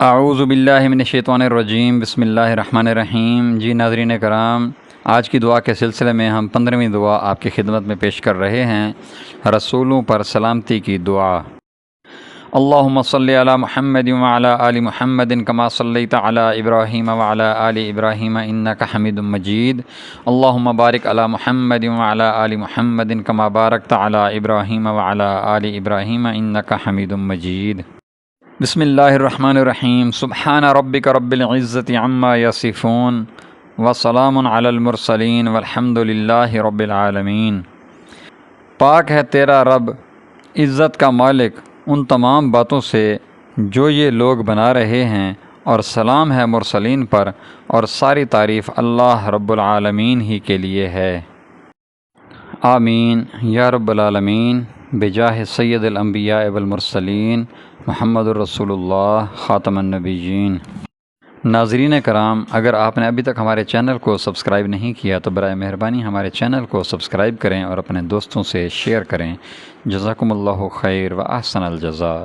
اعوذ باللہ من الشیطان الرجیم، بسم اللہ الرحمن الرحیم۔ جی ناظرین کرام، آج کی دعا کے سلسلے میں ہم 15ویں دعا آپ کی خدمت میں پیش کر رہے ہیں، رسولوں پر سلامتی کی دعا۔ اللہم صلی علی محمد وعلی آل محمد کما صلیت علی ابراہیم وعلی آل ابراہیم انک حمید مجید۔ اللہم بارک علی محمد وعلی آل محمد کما بارکت علی ابراہیم وعلی آل ابراہیم انک حمید مجید۔ بسم اللہ الرحمن الرحیم۔ سبحان ربک رب العزت عما یصفون وسلام علی المرسلین والحمد للہ رب العالمین۔ پاک ہے تیرا رب، عزت کا مالک، ان تمام باتوں سے جو یہ لوگ بنا رہے ہیں، اور سلام ہے مرسلین پر، اور ساری تعریف اللہ رب العالمین ہی کے لیے ہے۔ آمین یا رب العالمین، بجاہ سید الانبیاء والمرسلین محمد الرسول اللہ خاتم النبیین۔ ناظرین کرام، اگر آپ نے ابھی تک ہمارے چینل کو سبسکرائب نہیں کیا تو برائے مہربانی ہمارے چینل کو سبسکرائب کریں اور اپنے دوستوں سے شیئر کریں۔ جزاکم اللہ خیر و احسن الجزاء۔